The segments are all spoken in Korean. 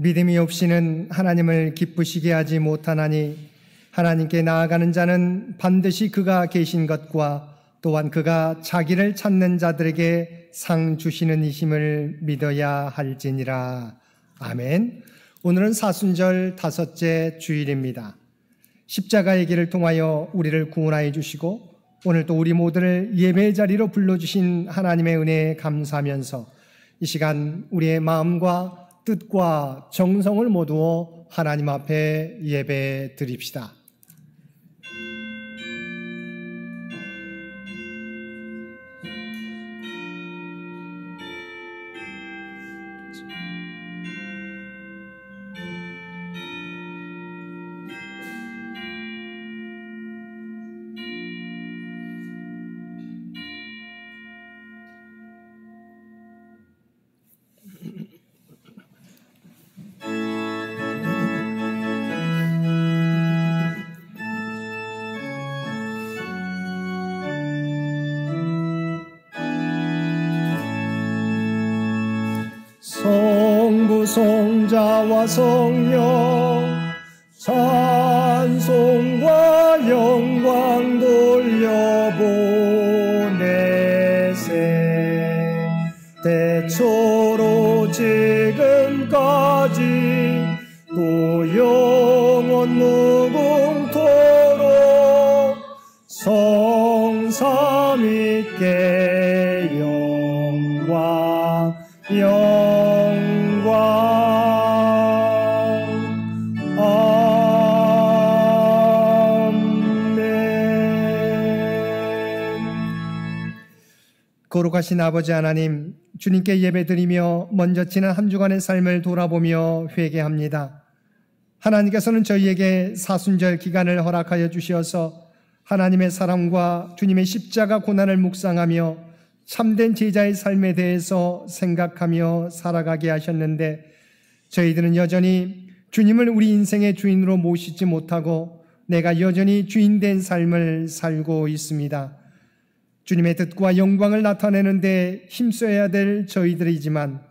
믿음이 없이는 하나님을 기쁘시게 하지 못하나니 하나님께 나아가는 자는 반드시 그가 계신 것과 또한 그가 자기를 찾는 자들에게 상 주시는 이심을 믿어야 할지니라. 아멘. 오늘은 사순절 5째 주일입니다. 십자가의 길을 통하여 우리를 구원하여 주시고 오늘 또 우리 모두를 예배의 자리로 불러주신 하나님의 은혜에 감사하면서 이 시간 우리의 마음과 뜻과 정성을 모두 하나님 앞에 예배 드립시다. 성부 성자와 성령 찬송과 영광 돌려보내세. 대초로 지금까지 또 영원 무궁토록 성삼위께 영광 거룩하신 아버지 하나님, 주님께 예배드리며 먼저 지난 한 주간의 삶을 돌아보며 회개합니다. 하나님께서는 저희에게 사순절 기간을 허락하여 주시어서 하나님의 사랑과 주님의 십자가 고난을 묵상하며 참된 제자의 삶에 대해서 생각하며 살아가게 하셨는데 저희들은 여전히 주님을 우리 인생의 주인으로 모시지 못하고 내가 여전히 주인된 삶을 살고 있습니다. 주님의 뜻과 영광을 나타내는데 힘써야 될 저희들이지만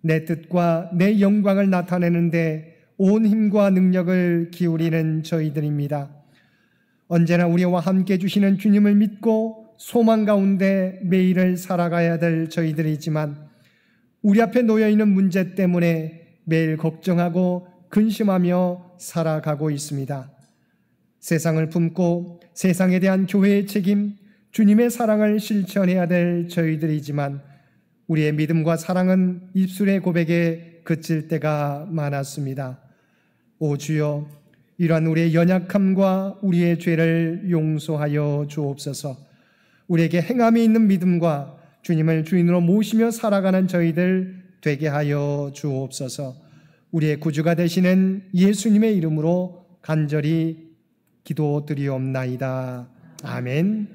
내 뜻과 내 영광을 나타내는데 온 힘과 능력을 기울이는 저희들입니다. 언제나 우리와 함께 주시는 주님을 믿고 소망 가운데 매일을 살아가야 될 저희들이지만 우리 앞에 놓여있는 문제 때문에 매일 걱정하고 근심하며 살아가고 있습니다. 세상을 품고 세상에 대한 교회의 책임, 주님의 사랑을 실천해야 될 저희들이지만 우리의 믿음과 사랑은 입술의 고백에 그칠 때가 많았습니다. 오 주여, 이러한 우리의 연약함과 우리의 죄를 용서하여 주옵소서. 우리에게 행함이 있는 믿음과 주님을 주인으로 모시며 살아가는 저희들 되게 하여 주옵소서. 우리의 구주가 되시는 예수님의 이름으로 간절히 기도드리옵나이다. 아멘.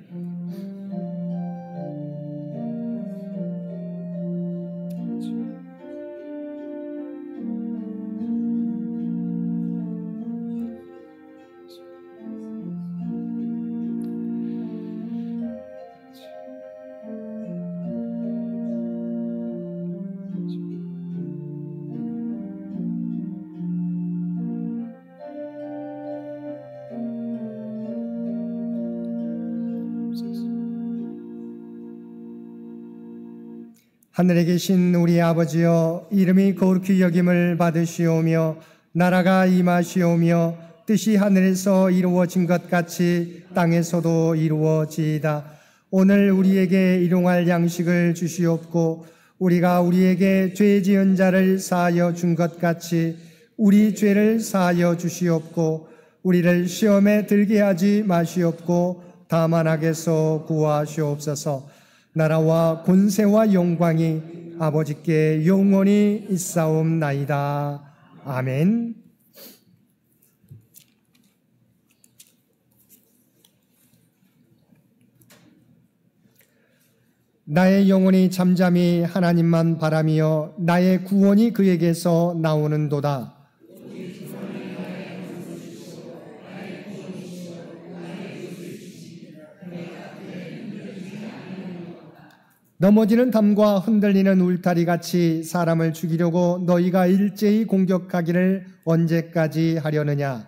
하늘에 계신 우리 아버지여, 이름이 거룩히 여김을 받으시오며 나라가 임하시오며 뜻이 하늘에서 이루어진 것 같이 땅에서도 이루어지이다. 오늘 우리에게 일용할 양식을 주시옵고 우리가 우리에게 죄 지은 자를 사하여 준 것 같이 우리 죄를 사하여 주시옵고 우리를 시험에 들게 하지 마시옵고 다만 악에서 구하시옵소서. 나라와 권세와 영광이 아버지께 영원히 있사옵나이다. 아멘. 나의 영혼이 잠잠히 하나님만 바라며 나의 구원이 그에게서 나오는도다. 넘어지는 담과 흔들리는 울타리 같이 사람을 죽이려고 너희가 일제히 공격하기를 언제까지 하려느냐?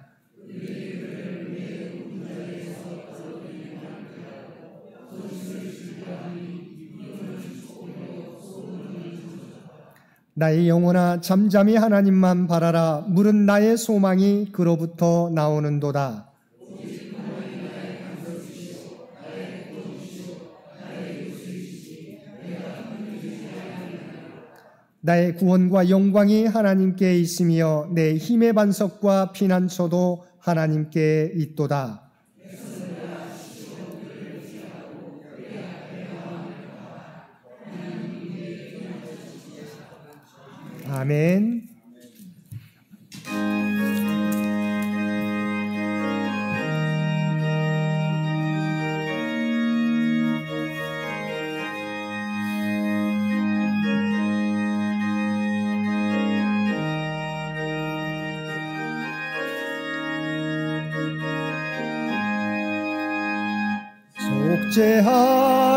나의 영혼아 잠잠히 하나님만 바라라. 물은 나의 소망이 그로부터 나오는도다. 나의 구원과 영광이 하나님께 있으며 내 힘의 반석과 피난처도 하나님께 있도다. 아멘.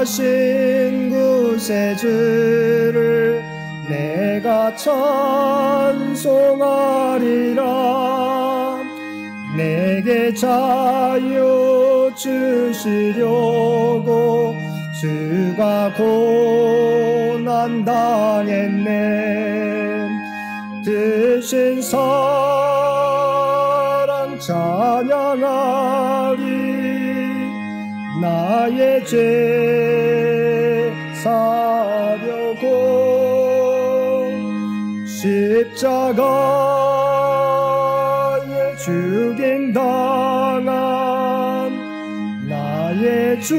속죄하신 구세주를 내가 찬송하리라. 내게 자유 주시려고 주가 고난 당했네. 드신 사랑 찬양하리. 나의 죄 사려고 십자가에 죽임당한 나의 주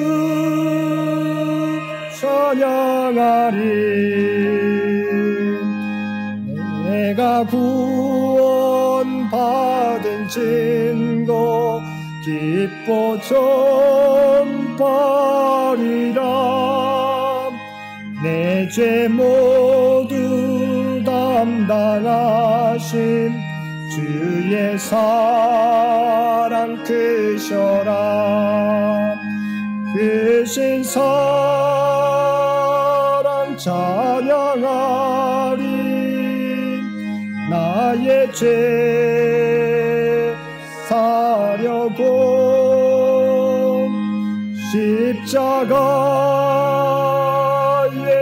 찬양하리. 내가 구원받은 증거 기뻐 전파리라. 내 죄 모두 담당하신 주의 사랑 크셔라. 크신 사랑 찬양하리. 나의 죄 사려고 십자가에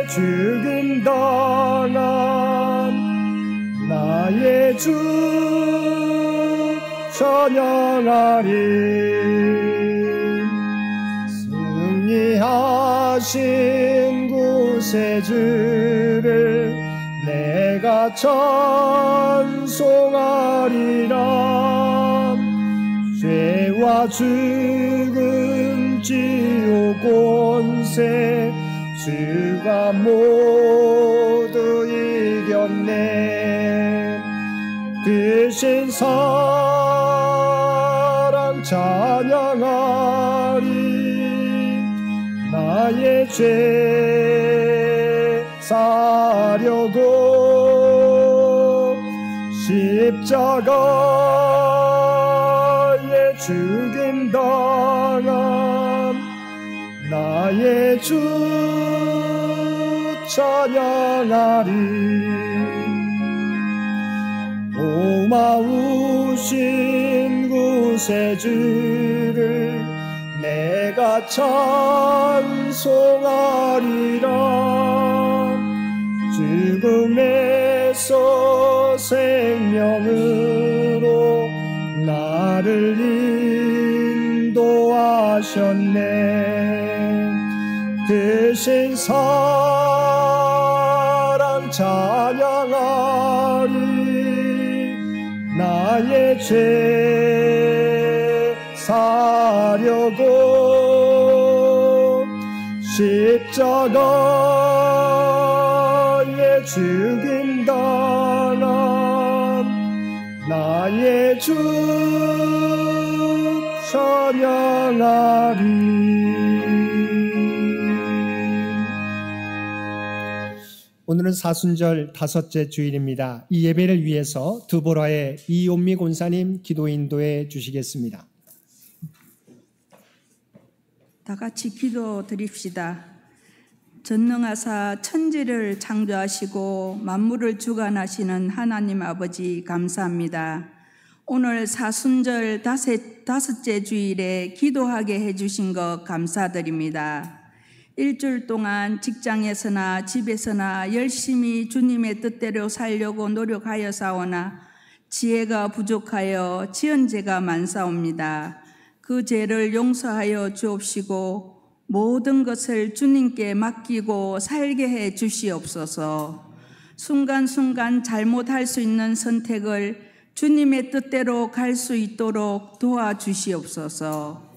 죽임당한 나의 주 찬양하리. 승리하신 구세주를 내가 찬송하리라. 죄와 죽음 지옥 권세 주가 모두 이겼네. 드신 사랑 찬양하리. 나의 죄 사려고 십자가에 죽임당한 나의 주 찬양하리. 고마우신 구세주를 내가 찬송하리라. 죽음에서 생명으로 나를 인도하셨네. 드신 사랑 찬양하리. 나의 죄 사려고 십자가에 죽임당한 나의 주 찬양하리. 오늘은 사순절 다섯째 주일입니다. 이 예배를 위해서 두보라의 이온미 권사님 기도 인도해 주시겠습니다. 다 같이 기도 드립시다. 전능하사 천지를 창조하시고 만물을 주관하시는 하나님 아버지 감사합니다. 오늘 사순절 다섯째 주일에 기도하게 해주신 것 감사드립니다. 일주일 동안 직장에서나 집에서나 열심히 주님의 뜻대로 살려고 노력하여 사오나 지혜가 부족하여 지은 죄가 많사옵니다. 그 죄를 용서하여 주옵시고 모든 것을 주님께 맡기고 살게 해 주시옵소서. 순간순간 잘못할 수 있는 선택을 주님의 뜻대로 갈 수 있도록 도와주시옵소서.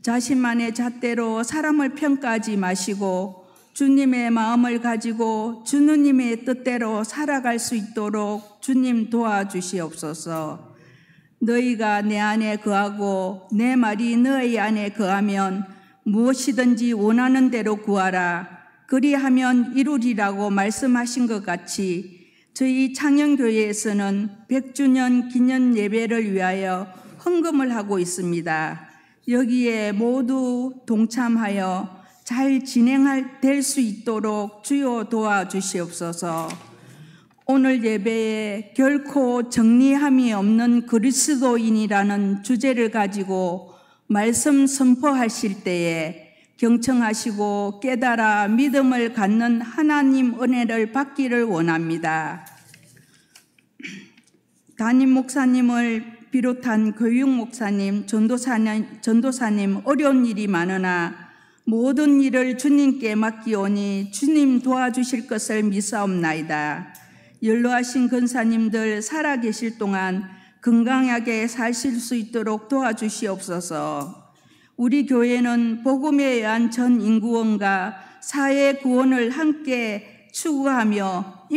자신만의 잣대로 사람을 평가하지 마시고 주님의 마음을 가지고 주님의 뜻대로 살아갈 수 있도록 주님 도와주시옵소서. 너희가 내 안에 거하고 내 말이 너희 안에 거하면 무엇이든지 원하는 대로 구하라. 그리하면 이루리라고 말씀하신 것 같이 저희 창녕교회에서는 100주년 기념 예배를 위하여 헌금을 하고 있습니다. 여기에 모두 동참하여 잘 될 수 있도록 주여 도와주시옵소서. 오늘 예배에 결코 정리함이 없는 그리스도인이라는 주제를 가지고 말씀 선포하실 때에 경청하시고 깨달아 믿음을 갖는 하나님 은혜를 받기를 원합니다. 담임 목사님을 비롯한 교육 목사님, 전도사님 어려운 일이 많으나 모든 일을 주님께 맡기오니 주님 도와주실 것을 믿사옵나이다. 연로하신 권사님들 살아계실 동안 건강하게 사실 수 있도록 도와주시옵소서. 우리 교회는 복음에 의한 전 인구원과 사회 구원을 함께 추구하며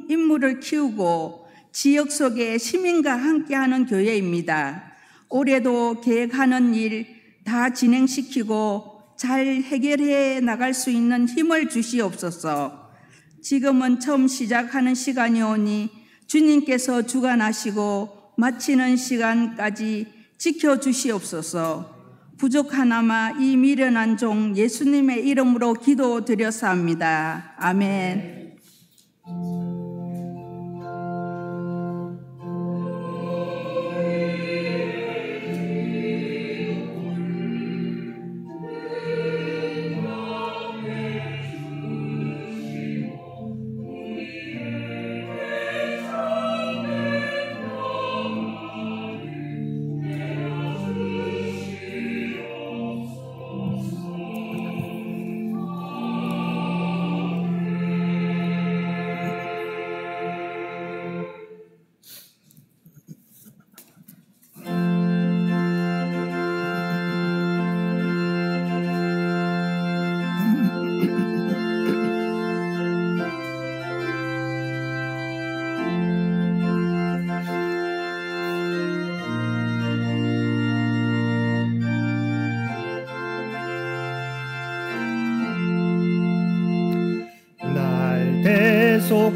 인물을 키우고 지역 속의 시민과 함께하는 교회입니다. 올해도 계획하는 일 다 진행시키고 잘 해결해 나갈 수 있는 힘을 주시옵소서. 지금은 처음 시작하는 시간이오니 주님께서 주관하시고 마치는 시간까지 지켜주시옵소서. 부족하나마 이 미련한 종 예수님의 이름으로 기도드렸사옵니다. 아멘.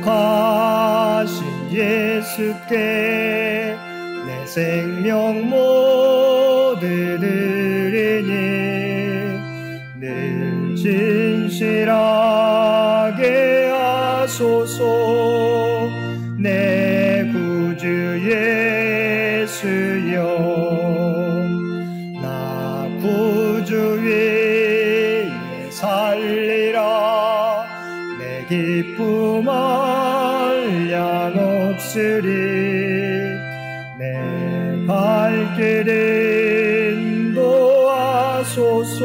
대속하신 예수께 내 생명 모두 드리니 늘 진실하게 하소서. 내 구주 예수여, 나 구주 위에 살리라. 내 기쁨 한량없으리. 내 갈 길 인도하소서.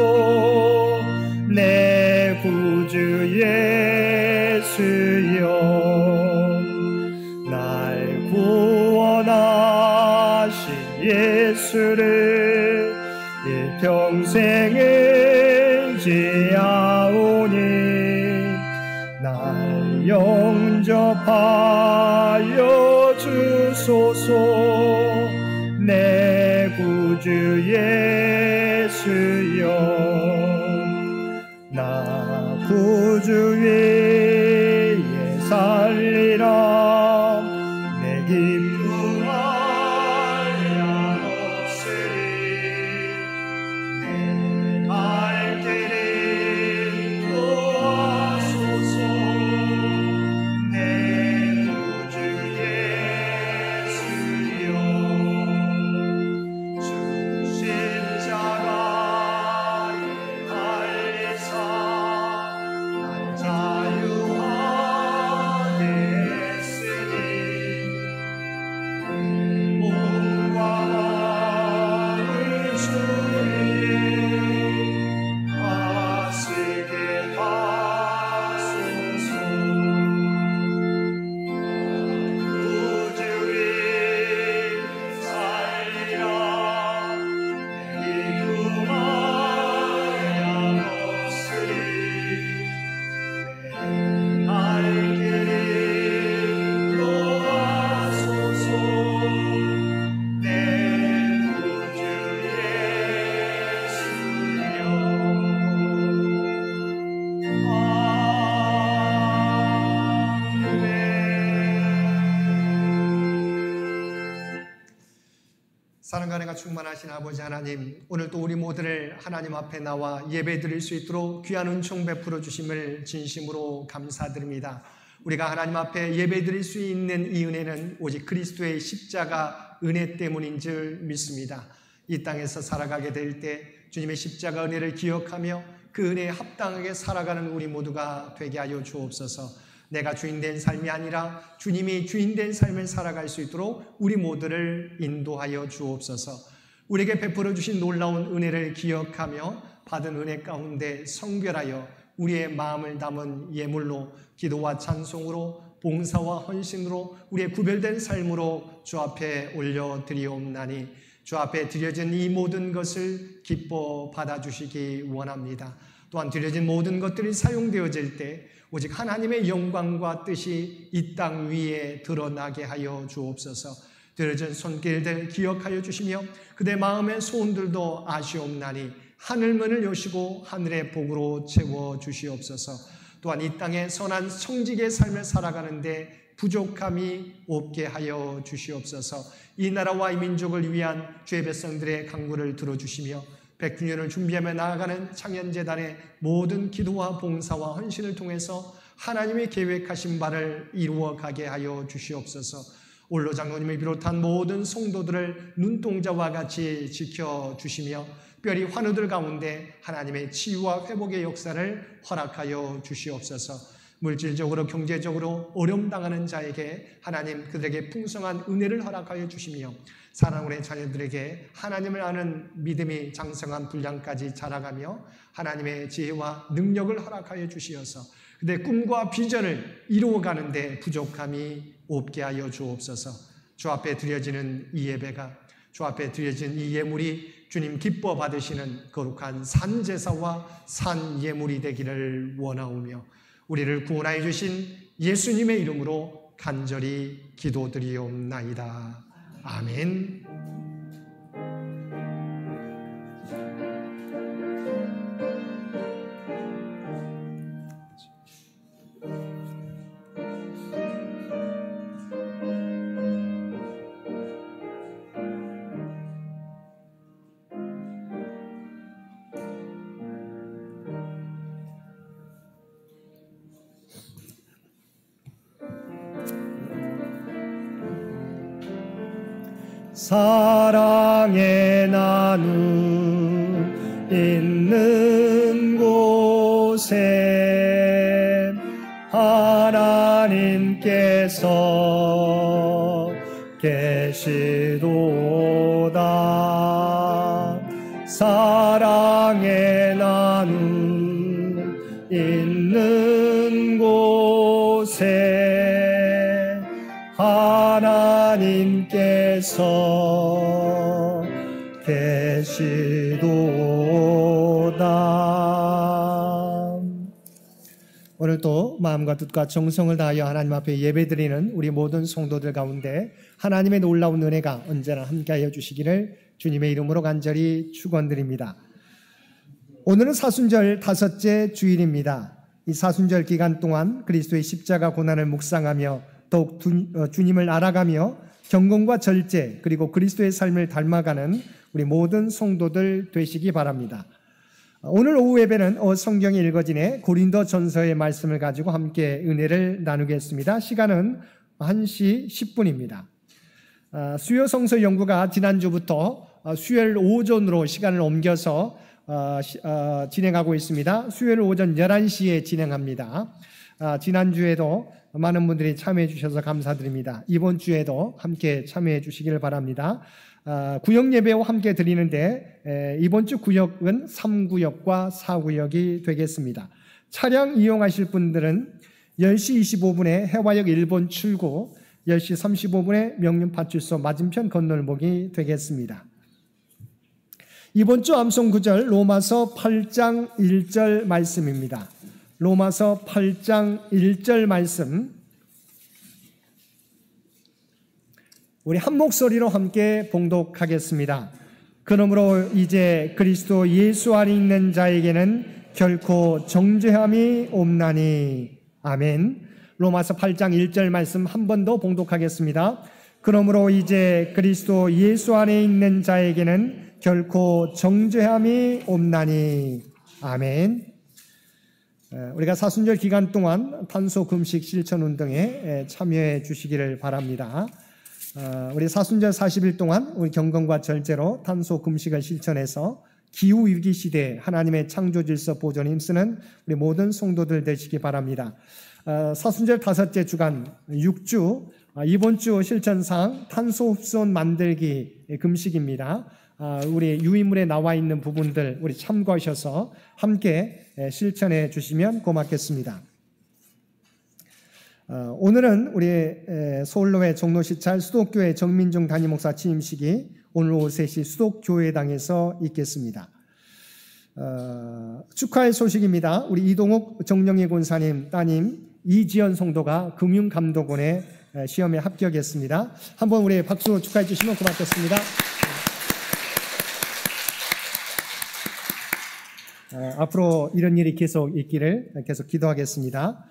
내 구주 예수여, 날 구원하신 예수를 일평생을 지하오니 날 영접하여 주소서. 내 구주 예수여, 나 구주 위에 살리라. 내 기쁨 한량없으리. 내 갈 길 인도하소서. 사랑과 은혜가 충만하신 아버지 하나님, 오늘 또 우리 모두를 하나님 앞에 나와 예배 드릴 수 있도록 귀한 은총 베풀어 주심을 진심으로 감사드립니다. 우리가 하나님 앞에 예배 드릴 수 있는 이 은혜는 오직 그리스도의 십자가 은혜 때문인 줄 믿습니다. 이 땅에서 살아가게 될 때 주님의 십자가 은혜를 기억하며 그 은혜에 합당하게 살아가는 우리 모두가 되게 하여 주옵소서. 내가 주인된 삶이 아니라 주님이 주인된 삶을 살아갈 수 있도록 우리 모두를 인도하여 주옵소서. 우리에게 베풀어 주신 놀라운 은혜를 기억하며 받은 은혜 가운데 성결하여 우리의 마음을 담은 예물로 기도와 찬송으로 봉사와 헌신으로 우리의 구별된 삶으로 주 앞에 올려드리옵나니 주 앞에 드려진 이 모든 것을 기뻐 받아주시기 원합니다. 또한 드려진 모든 것들이 사용되어질 때 오직 하나님의 영광과 뜻이 이 땅 위에 드러나게 하여 주옵소서. 드려진 손길들 기억하여 주시며 그대 마음의 소원들도 아시옵나니 하늘문을 여시고 하늘의 복으로 채워 주시옵소서. 또한 이 땅에 선한 청지기의 삶을 살아가는데 부족함이 없게 하여 주시옵소서. 이 나라와 이 민족을 위한 주의 백성들의 간구를 들어주시며 100주년을 준비하며 나아가는 창현재단의 모든 기도와 봉사와 헌신을 통해서 하나님의 계획하신 바를 이루어가게 하여 주시옵소서. 올로 장로님을 비롯한 모든 성도들을 눈동자와 같이 지켜주시며 특별히 환우들 가운데 하나님의 치유와 회복의 역사를 허락하여 주시옵소서. 물질적으로 경제적으로 어려움 당하는 자에게 하나님 그들에게 풍성한 은혜를 허락하여 주시며 사랑하는 자녀들에게 하나님을 아는 믿음이 장성한 분량까지 자라가며 하나님의 지혜와 능력을 허락하여 주시어서 그들의 꿈과 비전을 이루어가는데 부족함이 없게 하여 주옵소서. 주 앞에 드려지는 이 예배가 주 앞에 드려진 이 예물이 주님 기뻐 받으시는 거룩한 산제사와 산예물이 되기를 원하오며 우리를 구원하여 주신 예수님의 이름으로 간절히 기도드리옵나이다. 아멘. 사랑의 나눔 있는 곳에 하나님께서 계시도다. 사랑의 나눔 있는 곳에 하나님께서 계시도다. 오늘도 마음과 뜻과 정성을 다하여 하나님 앞에 예배드리는 우리 모든 성도들 가운데 하나님의 놀라운 은혜가 언제나 함께하여 주시기를 주님의 이름으로 간절히 축원드립니다. 오늘은 사순절 5째 주일입니다. 이 사순절 기간 동안 그리스도의 십자가 고난을 묵상하며 더욱 주님을 알아가며 경건과 절제 그리고 그리스도의 삶을 닮아가는 우리 모든 성도들 되시기 바랍니다. 오늘 오후 예배는 성경이 읽어지네 고린도전서의 말씀을 가지고 함께 은혜를 나누겠습니다. 시간은 1시 10분입니다. 수요 성서 연구가 지난주부터 수요일 오전으로 시간을 옮겨서 진행하고 있습니다. 수요일 오전 11시에 진행합니다. 지난주에도 많은 분들이 참여해 주셔서 감사드립니다. 이번 주에도 함께 참여해 주시길 바랍니다. 구역 예배와 함께 드리는데 이번 주 구역은 3구역과 4구역이 되겠습니다. 차량 이용하실 분들은 10시 25분에 해화역 1번 출구, 10시 35분에 명륜파출소 맞은편 건널목이 되겠습니다. 이번 주 암송 구절 로마서 8장 1절 말씀입니다. 로마서 8장 1절 말씀 우리 한 목소리로 함께 봉독하겠습니다. 그러므로 이제 그리스도 예수 안에 있는 자에게는 결코 정죄함이 없나니. 아멘. 로마서 8장 1절 말씀 한 번 더 봉독하겠습니다. 그러므로 이제 그리스도 예수 안에 있는 자에게는 결코 정죄함이 없나니. 아멘. 우리가 사순절 기간 동안 탄소 금식 실천 운동에 참여해 주시기를 바랍니다. 우리 사순절 40일 동안 우리 경건과 절제로 탄소 금식을 실천해서 기후 위기 시대에 하나님의 창조 질서 보존에 힘쓰는 우리 모든 성도들 되시기 바랍니다. 사순절 5째 주간 6주 이번 주 실천상 탄소 흡수원 만들기 금식입니다. 우리 유인물에 나와 있는 부분들 우리 참고하셔서 함께 실천해 주시면 고맙겠습니다. 오늘은 우리 서울로회 종로시찰 수독교회 정민중 담임목사 취임식이 오늘 오후 3시 수독교회당에서 있겠습니다. 축하의 소식입니다. 우리 이동욱 정영희 권사님 따님 이지연 성도가 금융감독원에 시험에 합격했습니다. 한번 우리 박수 축하해 주시면 고맙겠습니다. 앞으로 이런 일이 계속 있기를 계속 기도하겠습니다.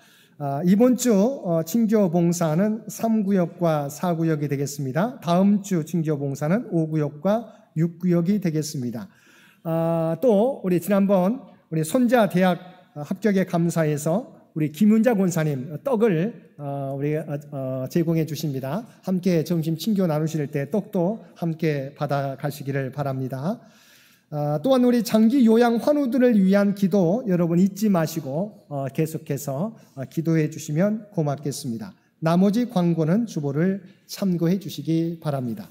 이번 주 친교 봉사는 3구역과 4구역이 되겠습니다. 다음 주 친교 봉사는 5구역과 6구역이 되겠습니다. 또 우리 지난번 우리 손자 대학 합격에 감사해서 우리 김윤자 권사님 떡을 우리 제공해 주십니다. 함께 점심 친교 나누실 때 떡도 함께 받아 가시기를 바랍니다. 또한 우리 장기 요양 환우들을 위한 기도 여러분 잊지 마시고 계속해서 기도해 주시면 고맙겠습니다. 나머지 광고는 주보를 참고해 주시기 바랍니다.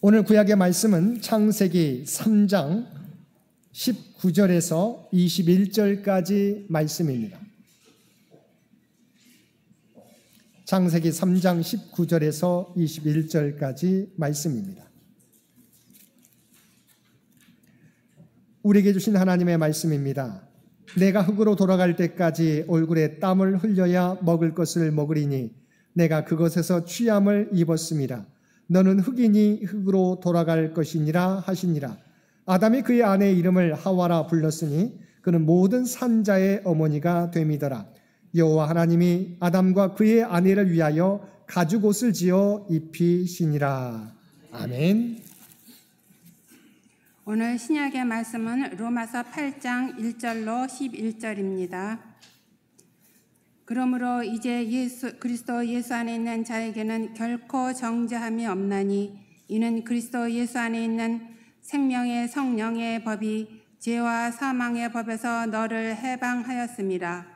오늘 구약의 말씀은 창세기 3장 19절에서 21절까지 말씀입니다. 창세기 3장 19절에서 21절까지 말씀입니다. 우리에게 주신 하나님의 말씀입니다. 내가 흙으로 돌아갈 때까지 얼굴에 땀을 흘려야 먹을 것을 먹으리니 내가 그것에서 취함을 입었습니다. 너는 흙이니 흙으로 돌아갈 것이니라 하시니라. 아담이 그의 아내의 이름을 하와라 불렀으니 그는 모든 산자의 어머니가 됨이더라. 여호와 하나님이 아담과 그의 아내를 위하여 가죽옷을 지어 입히시니라. 아멘. 오늘 신약의 말씀은 로마서 8장 1절로 11절입니다. 그러므로 이제 그리스도 예수 안에 있는 자에게는 결코 정죄함이 없나니 이는 그리스도 예수 안에 있는 생명의 성령의 법이 죄와 사망의 법에서 너를 해방하였습니다.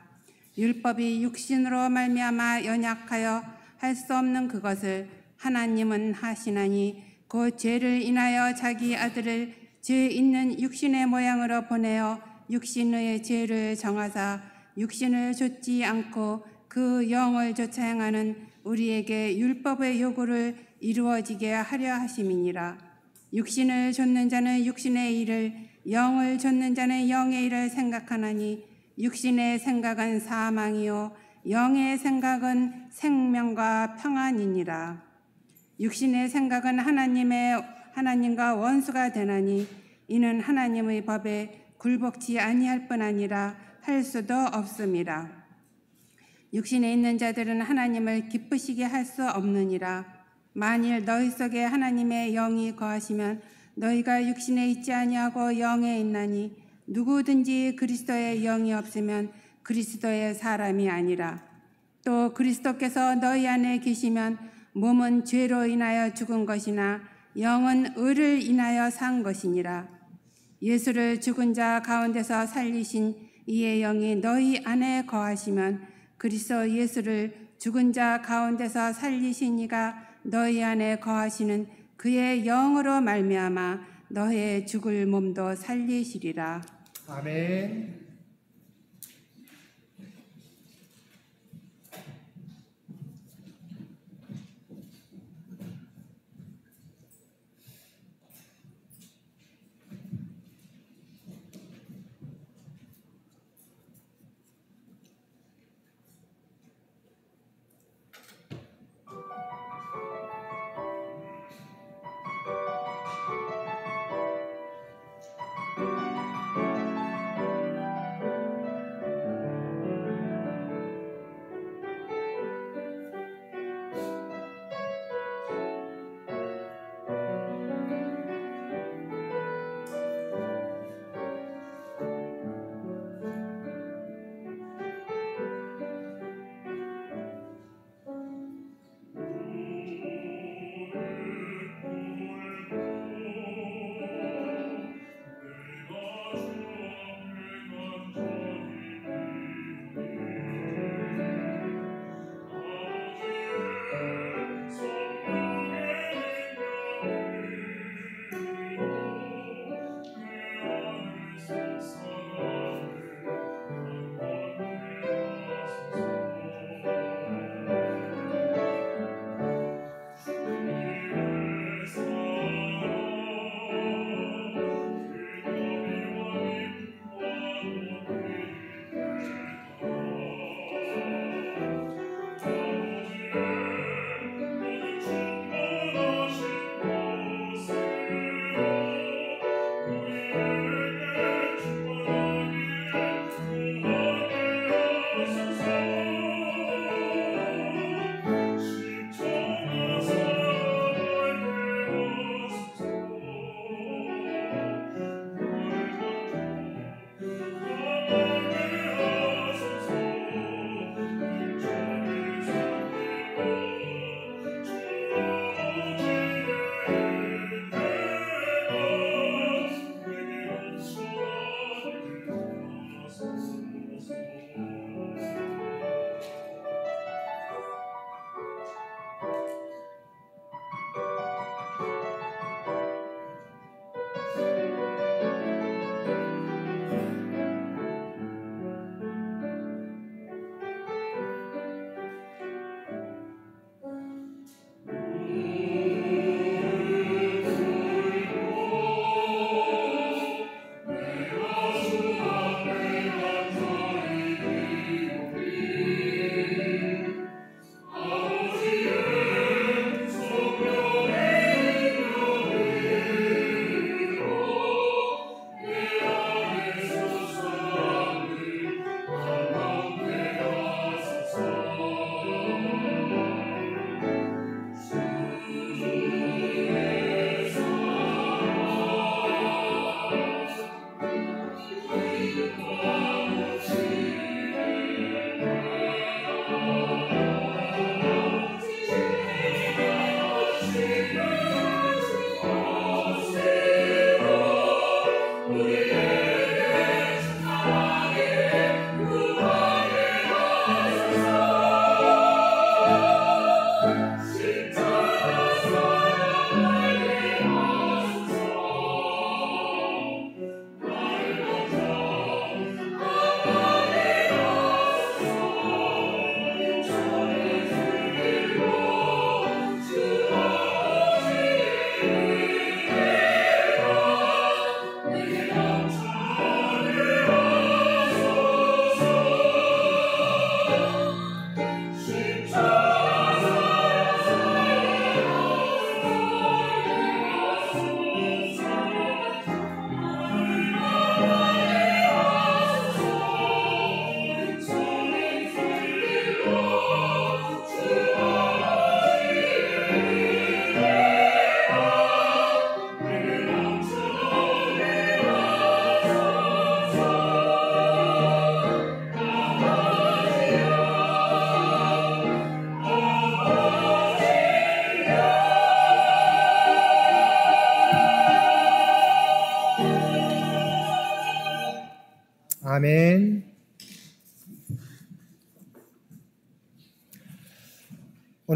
율법이 육신으로 말미암아 연약하여 할 수 없는 그것을 하나님은 하시나니 그 죄를 인하여 자기 아들을 죄 있는 육신의 모양으로 보내어 육신의 죄를 정하사 육신을 좇지 않고 그 영을 좇아 행하는 우리에게 율법의 요구를 이루어지게 하려 하심이니라. 육신을 좇는 자는 육신의 일을, 영을 좇는 자는 영의 일을 생각하나니 육신의 생각은 사망이요 영의 생각은 생명과 평안이니라. 육신의 생각은 하나님과 원수가 되나니 이는 하나님의 법에 굴복치 아니할 뿐 아니라 할 수도 없습니다. 육신에 있는 자들은 하나님을 기쁘시게 할 수 없느니라. 만일 너희 속에 하나님의 영이 거하시면 너희가 육신에 있지 아니하고 영에 있나니 누구든지 그리스도의 영이 없으면 그리스도의 사람이 아니라. 또 그리스도께서 너희 안에 계시면 몸은 죄로 인하여 죽은 것이나 영은 의를 인하여 산 것이니라. 예수를 죽은 자 가운데서 살리신 이의 영이 너희 안에 거하시면 그리스도 예수를 죽은 자 가운데서 살리신 이가 너희 안에 거하시는 그의 영으로 말미암아 너의 죽을 몸도 살리시리라. 아멘.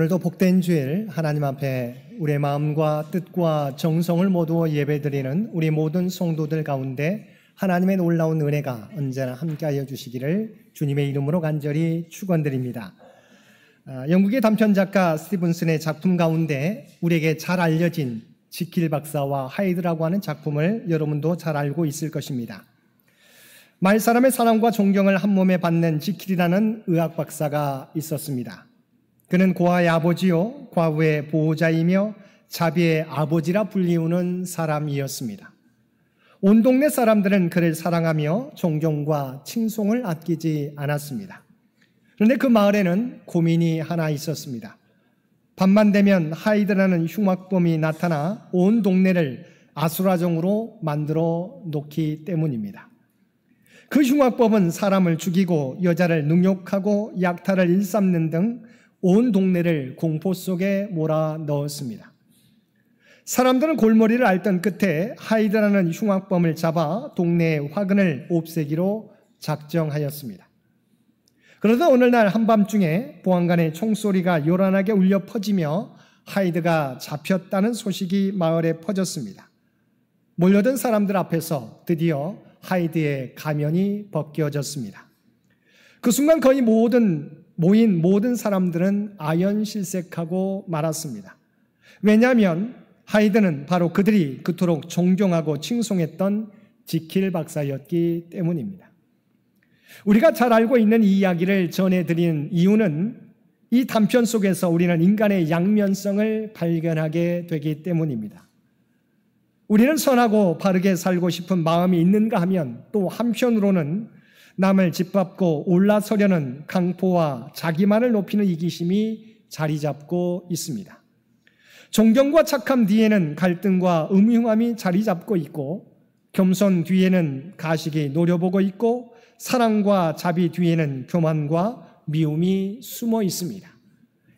오늘도 복된 주일 하나님 앞에 우리의 마음과 뜻과 정성을 모두 예배드리는 우리 모든 성도들 가운데 하나님의 놀라운 은혜가 언제나 함께하여 주시기를 주님의 이름으로 간절히 축원드립니다. 영국의 단편작가 스티븐슨의 작품 가운데 우리에게 잘 알려진 지킬 박사와 하이드라고 하는 작품을 여러분도 잘 알고 있을 것입니다. 말사람의 사랑과 존경을 한 몸에 받는 지킬이라는 의학 박사가 있었습니다. 그는 고아의 아버지요 과부의 보호자이며 자비의 아버지라 불리우는 사람이었습니다. 온 동네 사람들은 그를 사랑하며 존경과 칭송을 아끼지 않았습니다. 그런데 그 마을에는 고민이 하나 있었습니다. 밤만 되면 하이드라는 흉악범이 나타나 온 동네를 아수라장으로 만들어 놓기 때문입니다. 그 흉악범은 사람을 죽이고 여자를 능욕하고 약탈을 일삼는 등 온 동네를 공포 속에 몰아넣었습니다. 사람들은 골머리를 앓던 끝에 하이드라는 흉악범을 잡아 동네의 화근을 없애기로 작정하였습니다. 그러다 어느 날 한밤중에 보안관의 총소리가 요란하게 울려 퍼지며 하이드가 잡혔다는 소식이 마을에 퍼졌습니다. 몰려든 사람들 앞에서 드디어 하이드의 가면이 벗겨졌습니다. 그 순간 거의 모인 모든 사람들은 아연실색하고 말았습니다. 왜냐하면 하이드는 바로 그들이 그토록 존경하고 칭송했던 지킬 박사였기 때문입니다. 우리가 잘 알고 있는 이 이야기를 전해드린 이유는 이 단편 속에서 우리는 인간의 양면성을 발견하게 되기 때문입니다. 우리는 선하고 바르게 살고 싶은 마음이 있는가 하면 또 한편으로는 남을 짓밟고 올라서려는 강포와 자기만을 높이는 이기심이 자리 잡고 있습니다. 존경과 착함 뒤에는 갈등과 음흉함이 자리 잡고 있고, 겸손 뒤에는 가식이 노려보고 있고, 사랑과 자비 뒤에는 교만과 미움이 숨어 있습니다.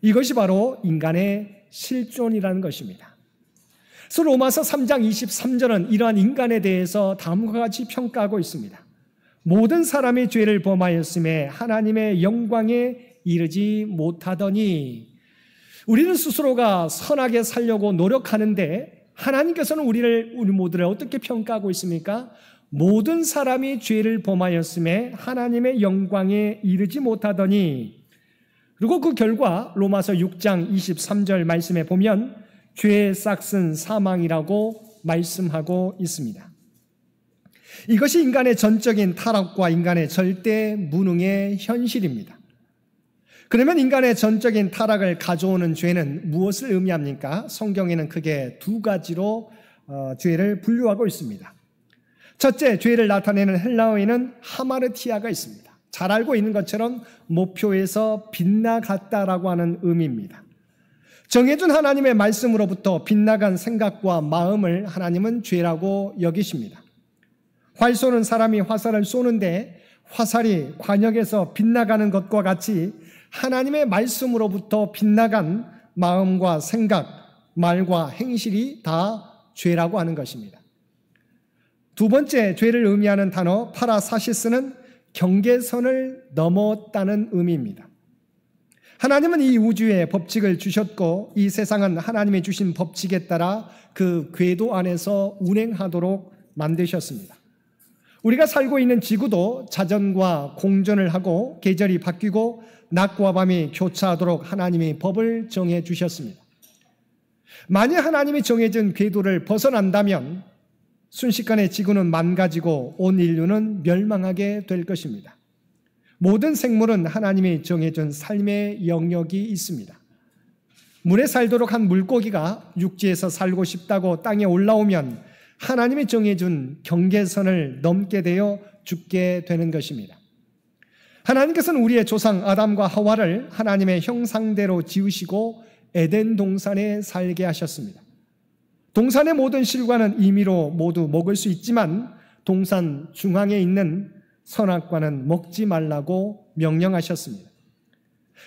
이것이 바로 인간의 실존이라는 것입니다. 그래서 로마서 3장 23절은 이러한 인간에 대해서 다음과 같이 평가하고 있습니다. 모든 사람이 죄를 범하였음에 하나님의 영광에 이르지 못하더니, 우리는 스스로가 선하게 살려고 노력하는데 하나님께서는 우리 모두를 어떻게 평가하고 있습니까? 모든 사람이 죄를 범하였음에 하나님의 영광에 이르지 못하더니, 그리고 그 결과 로마서 6장 23절 말씀에 보면 죄의 싹은 사망이라고 말씀하고 있습니다. 이것이 인간의 전적인 타락과 인간의 절대 무능의 현실입니다. 그러면 인간의 전적인 타락을 가져오는 죄는 무엇을 의미합니까? 성경에는 크게 두 가지로 죄를 분류하고 있습니다. 첫째, 죄를 나타내는 헬라어에는 하마르티아가 있습니다. 잘 알고 있는 것처럼 목표에서 빗나갔다라고 하는 의미입니다. 정해준 하나님의 말씀으로부터 빗나간 생각과 마음을 하나님은 죄라고 여기십니다. 활 쏘는 사람이 화살을 쏘는데 화살이 관역에서 빗나가는 것과 같이 하나님의 말씀으로부터 빗나간 마음과 생각, 말과 행실이 다 죄라고 하는 것입니다. 두 번째, 죄를 의미하는 단어 파라사시스는 경계선을 넘었다는 의미입니다. 하나님은 이 우주에 법칙을 주셨고 이 세상은 하나님이 주신 법칙에 따라 그 궤도 안에서 운행하도록 만드셨습니다. 우리가 살고 있는 지구도 자전과 공전을 하고 계절이 바뀌고 낮과 밤이 교차하도록 하나님이 법을 정해 주셨습니다. 만약 하나님이 정해진 궤도를 벗어난다면 순식간에 지구는 망가지고 온 인류는 멸망하게 될 것입니다. 모든 생물은 하나님이 정해준 삶의 영역이 있습니다. 물에 살도록 한 물고기가 육지에서 살고 싶다고 땅에 올라오면 하나님이 정해준 경계선을 넘게 되어 죽게 되는 것입니다. 하나님께서는 우리의 조상 아담과 하와를 하나님의 형상대로 지으시고 에덴 동산에 살게 하셨습니다. 동산의 모든 실과는 임의로 모두 먹을 수 있지만 동산 중앙에 있는 선악과는 먹지 말라고 명령하셨습니다.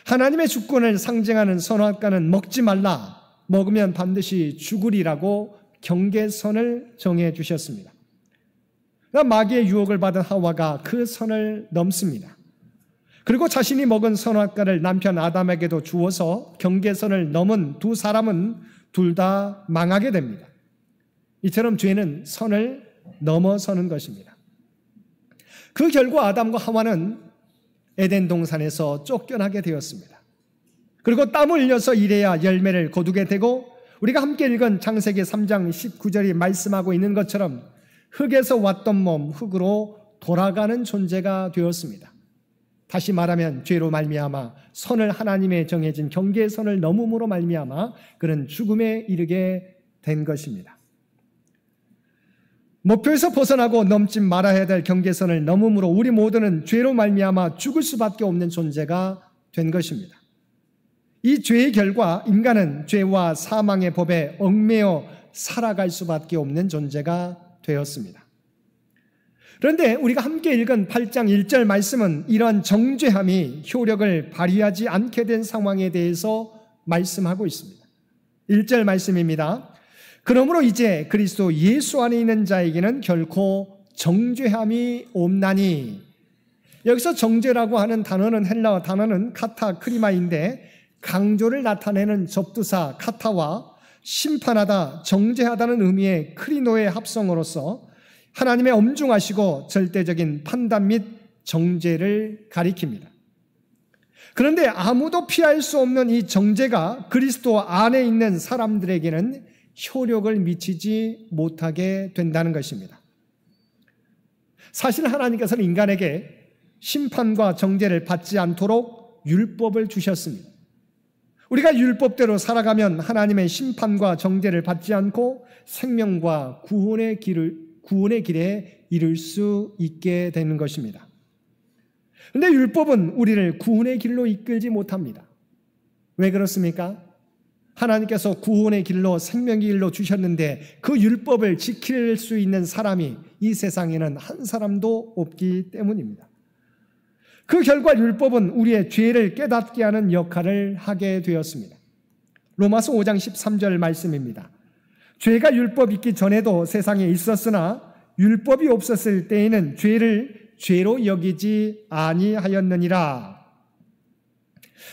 하나님의 주권을 상징하는 선악과는 먹지 말라, 먹으면 반드시 죽으리라고 경계선을 정해 주셨습니다. 마귀의 유혹을 받은 하와가 그 선을 넘습니다. 그리고 자신이 먹은 선악과를 남편 아담에게도 주어서 경계선을 넘은 두 사람은 둘 다 망하게 됩니다. 이처럼 죄는 선을 넘어서는 것입니다. 그 결과 아담과 하와는 에덴 동산에서 쫓겨나게 되었습니다. 그리고 땀을 흘려서 일해야 열매를 거두게 되고, 우리가 함께 읽은 창세기 3장 19절이 말씀하고 있는 것처럼 흙에서 왔던 몸, 흙으로 돌아가는 존재가 되었습니다. 다시 말하면 죄로 말미암아 선을 하나님의 정해진 경계의 선을 넘음으로 말미암아 그는 죽음에 이르게 된 것입니다. 목표에서 벗어나고 넘지 말아야 될 경계선을 넘음으로 우리 모두는 죄로 말미암아 죽을 수밖에 없는 존재가 된 것입니다. 이 죄의 결과 인간은 죄와 사망의 법에 얽매여 살아갈 수밖에 없는 존재가 되었습니다. 그런데 우리가 함께 읽은 8장 1절 말씀은 이러한 정죄함이 효력을 발휘하지 않게 된 상황에 대해서 말씀하고 있습니다. 1절 말씀입니다. 그러므로 이제 그리스도 예수 안에 있는 자에게는 결코 정죄함이 없나니. 여기서 정죄라고 하는 단어는 헬라어 단어는 카타 크리마인데, 강조를 나타내는 접두사 카타와 심판하다, 정죄하다는 의미의 크리노의 합성어로서 하나님의 엄중하시고 절대적인 판단 및 정죄를 가리킵니다. 그런데 아무도 피할 수 없는 이 정죄가 그리스도 안에 있는 사람들에게는 효력을 미치지 못하게 된다는 것입니다. 사실 하나님께서는 인간에게 심판과 정죄를 받지 않도록 율법을 주셨습니다. 우리가 율법대로 살아가면 하나님의 심판과 정죄를 받지 않고 생명과 구원의 길에 이를 수 있게 되는 것입니다. 그런데 율법은 우리를 구원의 길로 이끌지 못합니다. 왜 그렇습니까? 하나님께서 구원의 길로 생명의 길로 주셨는데 그 율법을 지킬 수 있는 사람이 이 세상에는 한 사람도 없기 때문입니다. 그 결과 율법은 우리의 죄를 깨닫게 하는 역할을 하게 되었습니다. 로마서 5장 13절 말씀입니다. 죄가 율법 있기 전에도 세상에 있었으나 율법이 없었을 때에는 죄를 죄로 여기지 아니하였느니라.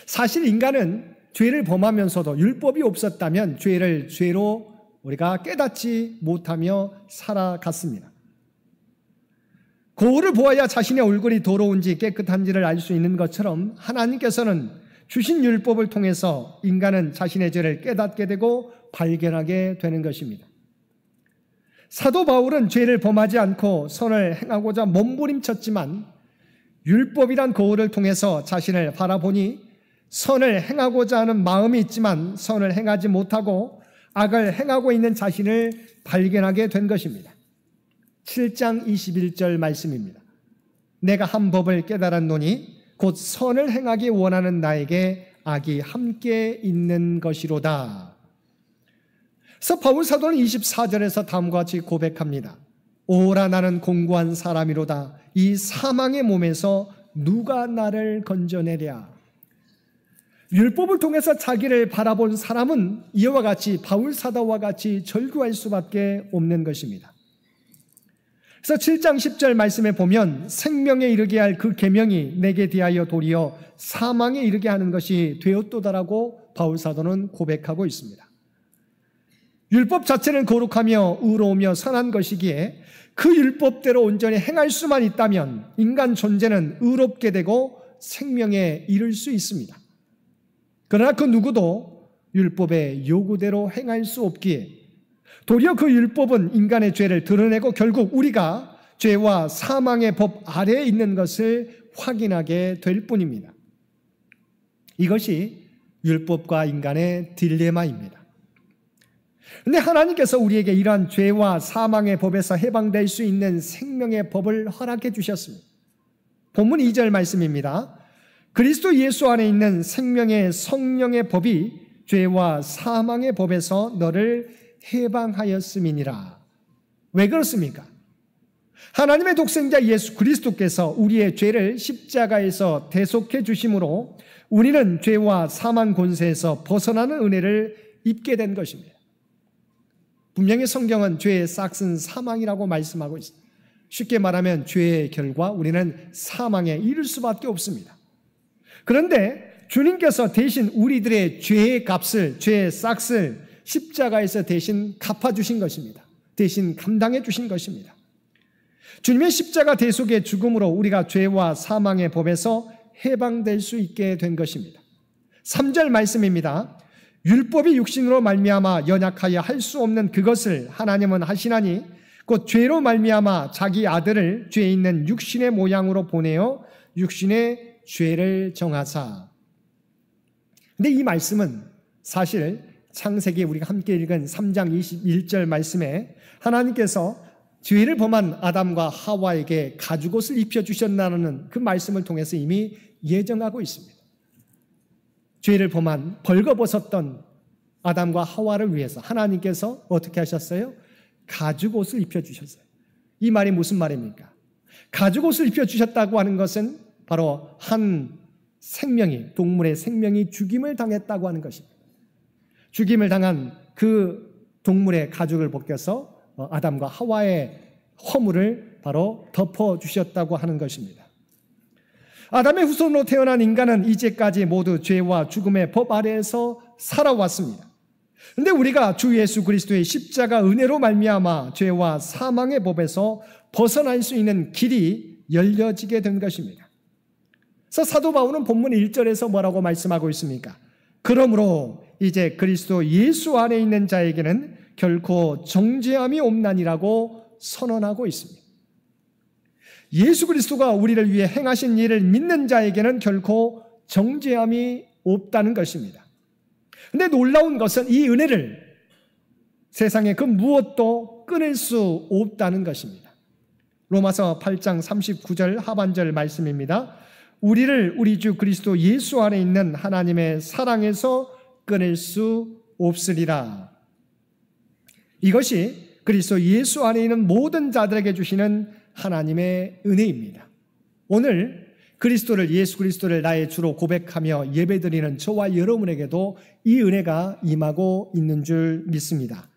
사실 인간은 죄를 범하면서도 율법이 없었다면 죄를 죄로 우리가 깨닫지 못하며 살아갔습니다. 거울을 보아야 자신의 얼굴이 더러운지 깨끗한지를 알 수 있는 것처럼 하나님께서는 주신 율법을 통해서 인간은 자신의 죄를 깨닫게 되고 발견하게 되는 것입니다. 사도 바울은 죄를 범하지 않고 선을 행하고자 몸부림쳤지만 율법이란 거울을 통해서 자신을 바라보니 선을 행하고자 하는 마음이 있지만 선을 행하지 못하고 악을 행하고 있는 자신을 발견하게 된 것입니다. 7장 21절 말씀입니다. 내가 한 법을 깨달았노니 곧 선을 행하기 원하는 나에게 악이 함께 있는 것이로다. 그래서 바울 사도는 24절에서 다음과 같이 고백합니다. 오라 나는 공고한 사람이로다. 이 사망의 몸에서 누가 나를 건져내랴. 율법을 통해서 자기를 바라본 사람은 이와 같이 바울 사도와 같이 절규할 수밖에 없는 것입니다. 그래서 7장 10절 말씀에 보면 생명에 이르게 할 그 계명이 내게 대하여 도리어 사망에 이르게 하는 것이 되었도다라고 바울 사도는 고백하고 있습니다. 율법 자체는 거룩하며 의로우며 선한 것이기에 그 율법대로 온전히 행할 수만 있다면 인간 존재는 의롭게 되고 생명에 이를 수 있습니다. 그러나 그 누구도 율법의 요구대로 행할 수 없기에 도리어 그 율법은 인간의 죄를 드러내고 결국 우리가 죄와 사망의 법 아래에 있는 것을 확인하게 될 뿐입니다. 이것이 율법과 인간의 딜레마입니다. 그런데 하나님께서 우리에게 이러한 죄와 사망의 법에서 해방될 수 있는 생명의 법을 허락해 주셨습니다. 본문 2절 말씀입니다. 그리스도 예수 안에 있는 생명의 성령의 법이 죄와 사망의 법에서 너를 해방하였음이니라. 왜 그렇습니까? 하나님의 독생자 예수 그리스도께서 우리의 죄를 십자가에서 대속해 주심으로 우리는 죄와 사망 권세에서 벗어나는 은혜를 입게 된 것입니다. 분명히 성경은 죄의 싹은 사망이라고 말씀하고 있습니다. 쉽게 말하면 죄의 결과 우리는 사망에 이를 수밖에 없습니다. 그런데 주님께서 대신 우리들의 죄의 값을, 죄의 싹을 십자가에서 대신 갚아주신 것입니다. 대신 감당해 주신 것입니다. 주님의 십자가 대속의 죽음으로 우리가 죄와 사망의 법에서 해방될 수 있게 된 것입니다. 3절 말씀입니다. 율법이 육신으로 말미암아 연약하여 할 수 없는 그것을 하나님은 하시나니 곧 죄로 말미암아 자기 아들을 죄 있는 육신의 모양으로 보내어 육신의 죄를 정하사. 근데 이 말씀은 사실 창세기 우리가 함께 읽은 3장 21절 말씀에 하나님께서 죄를 범한 아담과 하와에게 가죽옷을 입혀주셨다는 그 말씀을 통해서 이미 예정하고 있습니다. 죄를 범한 벌거벗었던 아담과 하와를 위해서 하나님께서 어떻게 하셨어요? 가죽옷을 입혀주셨어요. 이 말이 무슨 말입니까? 가죽옷을 입혀주셨다고 하는 것은 바로 한 생명이, 동물의 생명이 죽임을 당했다고 하는 것입니다. 죽임을 당한 그 동물의 가죽을 벗겨서 아담과 하와의 허물을 바로 덮어주셨다고 하는 것입니다. 아담의 후손으로 태어난 인간은 이제까지 모두 죄와 죽음의 법 아래에서 살아왔습니다. 그런데 우리가 주 예수 그리스도의 십자가 은혜로 말미암아 죄와 사망의 법에서 벗어날 수 있는 길이 열려지게 된 것입니다. 그래서 사도 바울은 본문 1절에서 뭐라고 말씀하고 있습니까? 그러므로 이제 그리스도 예수 안에 있는 자에게는 결코 정죄함이 없나니라고 선언하고 있습니다. 예수 그리스도가 우리를 위해 행하신 일을 믿는 자에게는 결코 정죄함이 없다는 것입니다. 그런데 놀라운 것은 이 은혜를 세상에 그 무엇도 끊을 수 없다는 것입니다. 로마서 8장 39절 하반절 말씀입니다. 우리를 우리 주 그리스도 예수 안에 있는 하나님의 사랑에서 끊을 수 없으리라. 이것이 그리스도 예수 안에 있는 모든 자들에게 주시는 하나님의 은혜입니다. 오늘 그리스도를, 예수 그리스도를 나의 주로 고백하며 예배드리는 저와 여러분에게도 이 은혜가 임하고 있는 줄 믿습니다.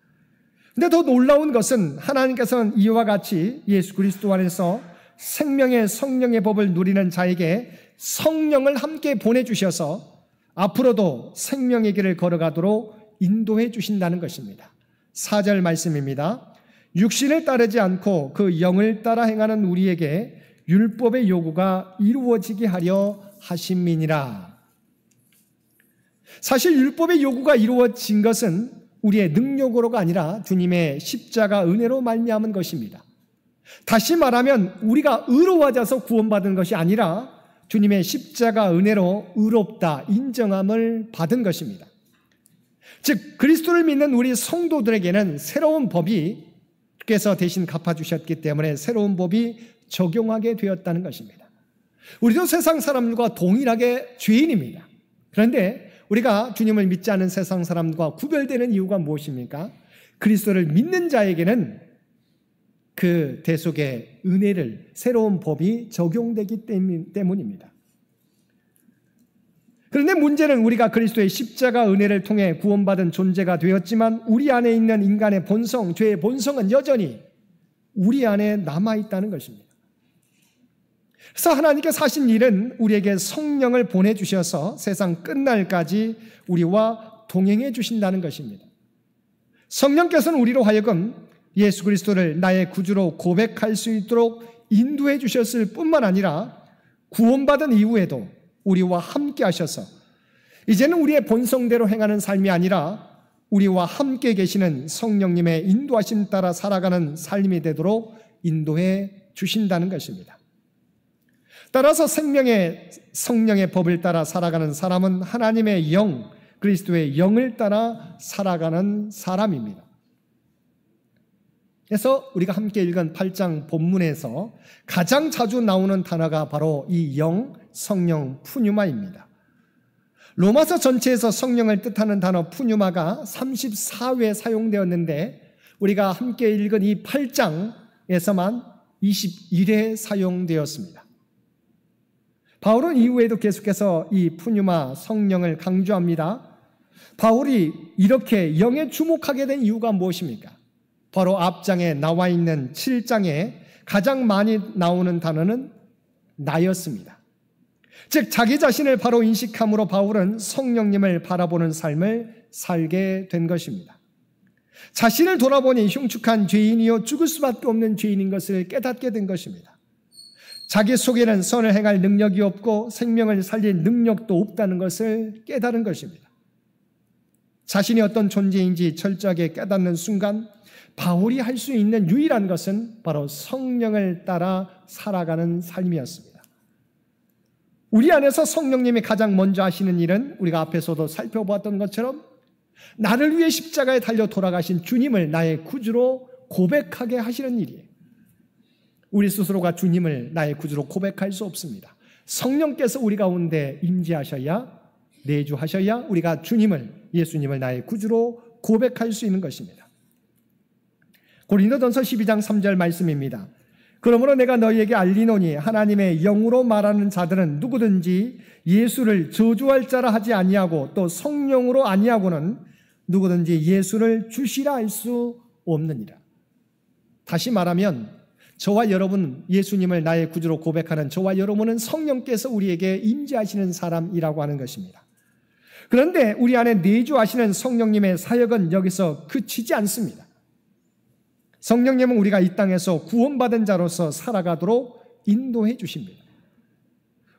그런데 더 놀라운 것은 하나님께서는 이와 같이 예수 그리스도 안에서 생명의 성령의 법을 누리는 자에게 성령을 함께 보내주셔서 앞으로도 생명의 길을 걸어가도록 인도해 주신다는 것입니다. 4절 말씀입니다. 육신을 따르지 않고 그 영을 따라 행하는 우리에게 율법의 요구가 이루어지게 하려 하심이니라. 사실 율법의 요구가 이루어진 것은 우리의 능력으로가 아니라 주님의 십자가 은혜로 말미암은 것입니다. 다시 말하면 우리가 의로워져서 구원받은 것이 아니라 주님의 십자가 은혜로 의롭다 인정함을 받은 것입니다. 즉 그리스도를 믿는 우리 성도들에게는 새로운 법이 께서 대신 갚아주셨기 때문에 새로운 법이 적용하게 되었다는 것입니다. 우리도 세상 사람들과 동일하게 죄인입니다. 그런데 우리가 주님을 믿지 않은 세상 사람들과 구별되는 이유가 무엇입니까? 그리스도를 믿는 자에게는 그 대속의 은혜를, 새로운 법이 적용되기 때문입니다. 그런데 문제는 우리가 그리스도의 십자가 은혜를 통해 구원받은 존재가 되었지만 우리 안에 있는 인간의 본성, 죄의 본성은 여전히 우리 안에 남아있다는 것입니다. 그래서 하나님께서 하신 일은 우리에게 성령을 보내주셔서 세상 끝날까지 우리와 동행해 주신다는 것입니다. 성령께서는 우리로 하여금 예수 그리스도를 나의 구주로 고백할 수 있도록 인도해 주셨을 뿐만 아니라 구원받은 이후에도 우리와 함께 하셔서 이제는 우리의 본성대로 행하는 삶이 아니라 우리와 함께 계시는 성령님의 인도하심 따라 살아가는 삶이 되도록 인도해 주신다는 것입니다. 따라서 생명의 성령의 법을 따라 살아가는 사람은 하나님의 영, 그리스도의 영을 따라 살아가는 사람입니다. 그래서 우리가 함께 읽은 8장 본문에서 가장 자주 나오는 단어가 바로 이 영, 성령, 푸뉴마입니다. 로마서 전체에서 성령을 뜻하는 단어 푸뉴마가 34회 사용되었는데 우리가 함께 읽은 이 8장에서만 21회 사용되었습니다. 바울은 이후에도 계속해서 이 푸뉴마 성령을 강조합니다. 바울이 이렇게 영에 주목하게 된 이유가 무엇입니까? 바로 앞장에 나와 있는 7장에 가장 많이 나오는 단어는 나였습니다. 즉 자기 자신을 바로 인식함으로 바울은 성령님을 바라보는 삶을 살게 된 것입니다. 자신을 돌아보니 흉측한 죄인이요 죽을 수밖에 없는 죄인인 것을 깨닫게 된 것입니다. 자기 속에는 선을 행할 능력이 없고 생명을 살릴 능력도 없다는 것을 깨달은 것입니다. 자신이 어떤 존재인지 철저하게 깨닫는 순간 바울이 할 수 있는 유일한 것은 바로 성령을 따라 살아가는 삶이었습니다. 우리 안에서 성령님이 가장 먼저 하시는 일은 우리가 앞에서도 살펴보았던 것처럼 나를 위해 십자가에 달려 돌아가신 주님을 나의 구주로 고백하게 하시는 일이에요. 우리 스스로가 주님을 나의 구주로 고백할 수 없습니다. 성령께서 우리 가운데 임재하셔야, 내주하셔야 우리가 예수님을 나의 구주로 고백할 수 있는 것입니다. 고린도전서 12장 3절 말씀입니다. 그러므로 내가 너희에게 알리노니 하나님의 영으로 말하는 자들은 누구든지 예수를 저주할 자라 하지 아니하고 또 성령으로 아니하고는 누구든지 예수를 주시라 할 수 없느니라. 다시 말하면 저와 여러분, 예수님을 나의 구주로 고백하는 저와 여러분은 성령께서 우리에게 임재하시는 사람이라고 하는 것입니다. 그런데 우리 안에 내주하시는 성령님의 사역은 여기서 그치지 않습니다. 성령님은 우리가 이 땅에서 구원받은 자로서 살아가도록 인도해 주십니다.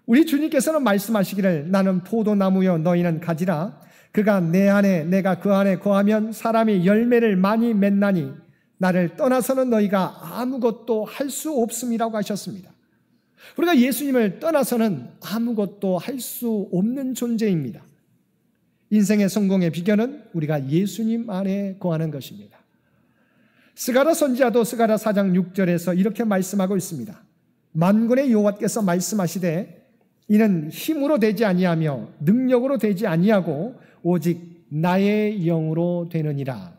우리 주님께서는 말씀하시기를 나는 포도나무여 너희는 가지라. 그가 내 안에 내가 그 안에 거하면 사람이 열매를 많이 맺나니 나를 떠나서는 너희가 아무것도 할 수 없음이라고 하셨습니다. 우리가 예수님을 떠나서는 아무것도 할 수 없는 존재입니다. 인생의 성공의 비결은 우리가 예수님 안에 거하는 것입니다. 스가랴 선지자도 스가랴 4장 6절에서 이렇게 말씀하고 있습니다. 만군의 여호와께서 말씀하시되 이는 힘으로 되지 아니하며 능력으로 되지 아니하고 오직 나의 영으로 되느니라.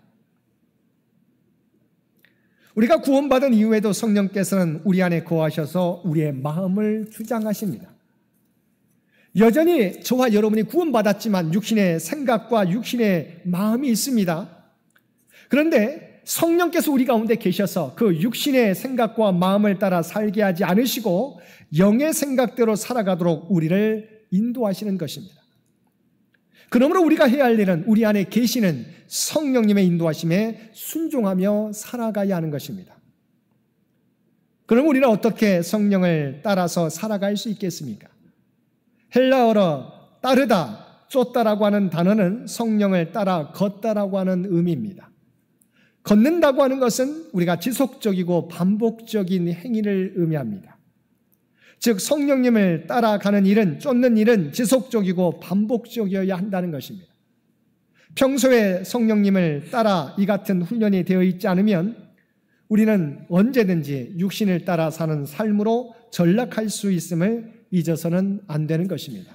우리가 구원받은 이후에도 성령께서는 우리 안에 거하셔서 우리의 마음을 주장하십니다. 여전히 저와 여러분이 구원받았지만 육신의 생각과 육신의 마음이 있습니다. 그런데 성령께서 우리 가운데 계셔서 그 육신의 생각과 마음을 따라 살게 하지 않으시고 영의 생각대로 살아가도록 우리를 인도하시는 것입니다. 그러므로 우리가 해야 할 일은 우리 안에 계시는 성령님의 인도하심에 순종하며 살아가야 하는 것입니다. 그럼 우리는 어떻게 성령을 따라서 살아갈 수 있겠습니까? 헬라어로 따르다, 쫓다라고 하는 단어는 성령을 따라 걷다라고 하는 의미입니다. 걷는다고 하는 것은 우리가 지속적이고 반복적인 행위를 의미합니다. 즉 성령님을 따라가는 일은, 쫓는 일은 지속적이고 반복적이어야 한다는 것입니다. 평소에 성령님을 따라 이 같은 훈련이 되어 있지 않으면 우리는 언제든지 육신을 따라 사는 삶으로 전락할 수 있음을 잊어서는 안 되는 것입니다.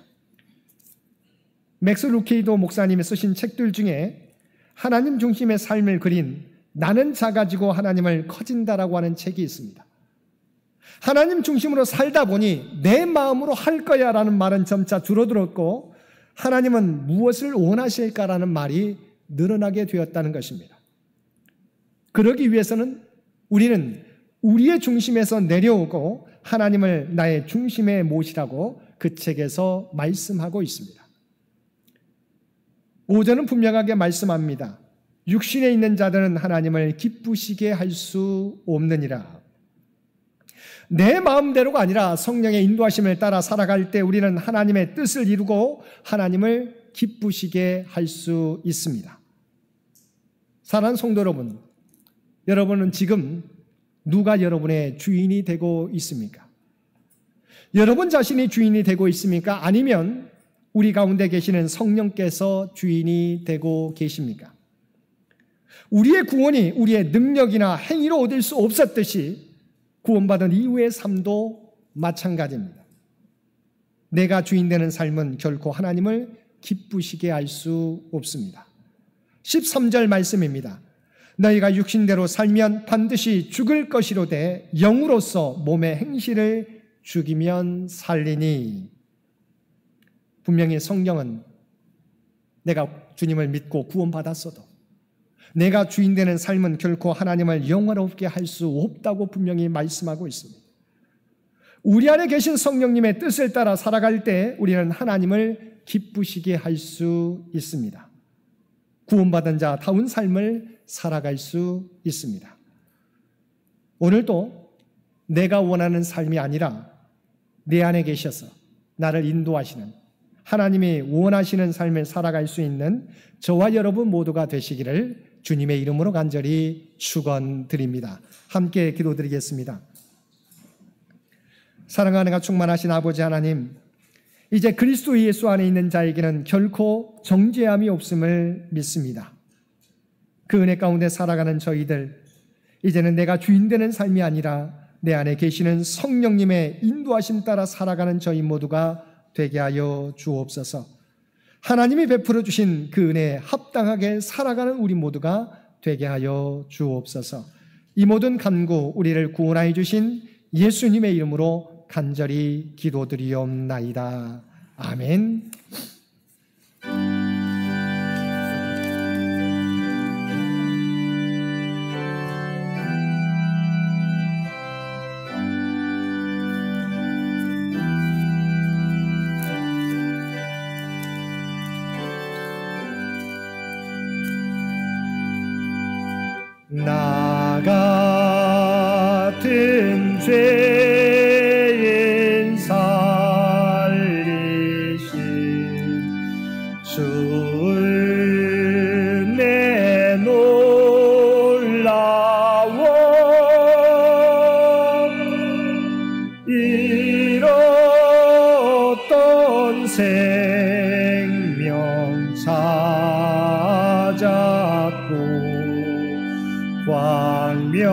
맥스 루케이도 목사님이 쓰신 책들 중에 하나님 중심의 삶을 그린 나는 작아지고 하나님을 커진다라고 하는 책이 있습니다. 하나님 중심으로 살다 보니 내 마음으로 할 거야 라는 말은 점차 줄어들었고 하나님은 무엇을 원하실까라는 말이 늘어나게 되었다는 것입니다. 그러기 위해서는 우리는 우리의 중심에서 내려오고 하나님을 나의 중심에 모시라고 그 책에서 말씀하고 있습니다. 5절은 분명하게 말씀합니다. 육신에 있는 자들은 하나님을 기쁘시게 할 수 없느니라. 내 마음대로가 아니라 성령의 인도하심을 따라 살아갈 때 우리는 하나님의 뜻을 이루고 하나님을 기쁘시게 할 수 있습니다. 사랑하는 성도 여러분, 여러분은 지금 누가 여러분의 주인이 되고 있습니까? 여러분 자신이 주인이 되고 있습니까? 아니면 우리 가운데 계시는 성령께서 주인이 되고 계십니까? 우리의 구원이 우리의 능력이나 행위로 얻을 수 없었듯이 구원받은 이후의 삶도 마찬가지입니다. 내가 주인 되는 삶은 결코 하나님을 기쁘시게 할 수 없습니다. 13절 말씀입니다. 너희가 육신대로 살면 반드시 죽을 것이로되 영으로서 몸의 행실을 죽이면 살리니. 분명히 성령은 내가 주님을 믿고 구원받았어도 내가 주인 되는 삶은 결코 하나님을 영화롭게 할 수 없다고 분명히 말씀하고 있습니다. 우리 안에 계신 성령님의 뜻을 따라 살아갈 때 우리는 하나님을 기쁘시게 할 수 있습니다. 구원받은 자다운 삶을 살아갈 수 있습니다. 오늘도 내가 원하는 삶이 아니라 내 안에 계셔서 나를 인도하시는 하나님이 원하시는 삶을 살아갈 수 있는 저와 여러분 모두가 되시기를 주님의 이름으로 간절히 축원드립니다. 함께 기도드리겠습니다. 사랑하는 충만하신 아버지 하나님, 이제 그리스도 예수 안에 있는 자에게는 결코 정죄함이 없음을 믿습니다. 그 은혜 가운데 살아가는 저희들, 이제는 내가 주인 되는 삶이 아니라 내 안에 계시는 성령님의 인도하심 따라 살아가는 저희 모두가 되게 하여 주옵소서. 하나님이 베풀어 주신 그 은혜에 합당하게 살아가는 우리 모두가 되게 하여 주옵소서. 이 모든 간구 우리를 구원하여 주신 예수님의 이름으로 간절히 기도드리옵나이다. 아멘. 나 같은 죄인 살리신 주의 내 놀라워 잃었던 생명 찾았고 광명을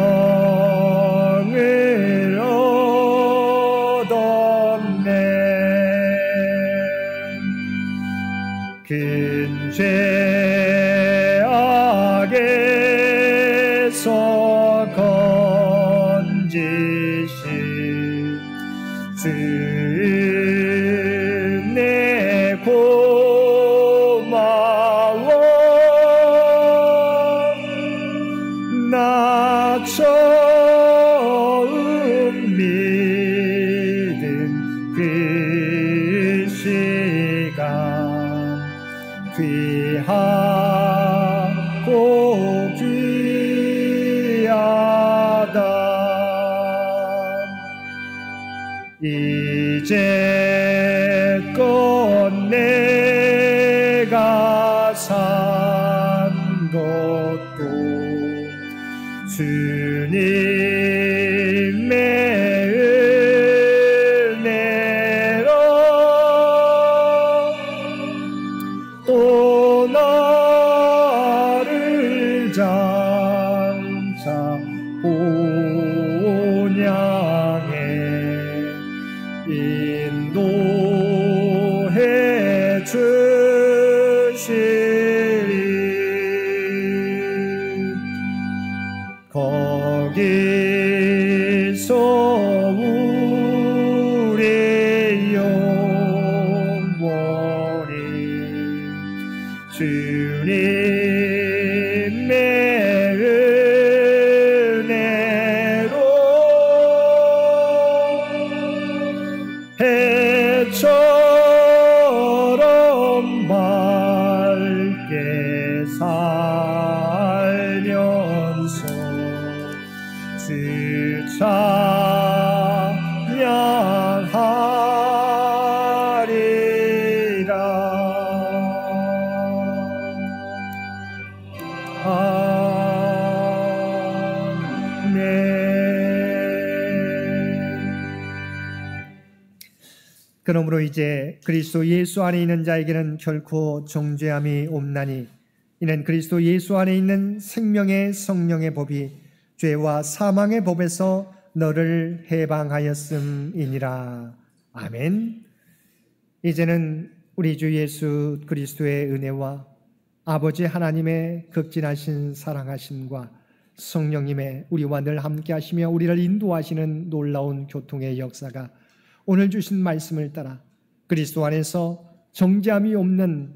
얻었네. 큰 죄악에서 건지신 주 내 고마워. 나 처음 믿은 그 시간 귀하고 귀하다. 이제껏 내가 산 것도 주님의 은혜로 또 나를 장차 본향에 인도해 주시리. 거기서 우리 영원히 주님의 은혜로 해처럼 밝게 살면서 주 찬양하리라. 그러므로 이제 그리스도 예수 안에 있는 자에게는 결코 정죄함이 없나니 이는 그리스도 예수 안에 있는 생명의 성령의 법이 죄와 사망의 법에서 너를 해방하였음이니라. 아멘. 이제는 우리 주 예수 그리스도의 은혜와 아버지 하나님의 극진하신 사랑하심과 성령님의 우리와 늘 함께 하시며 우리를 인도하시는 놀라운 교통의 역사가 오늘 주신 말씀을 따라 그리스도 안에서 정죄함이 없는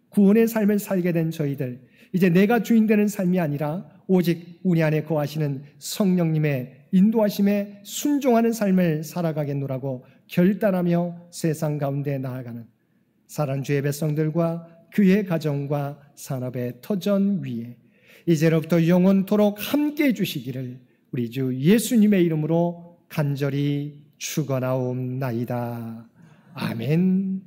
구원의 삶을 살게 된 저희들, 이제 내가 주인 되는 삶이 아니라 오직 우리 안에 거하시는 성령님의 인도하심에 순종하는 삶을 살아가겠노라고 결단하며 세상 가운데 나아가는 사랑하는 주의 백성들과 그의 가정과 산업의 터전 위에 이제로부터 영원토록 함께해 주시기를 우리 주 예수님의 이름으로 간절히 축원하옵나이다. 아멘.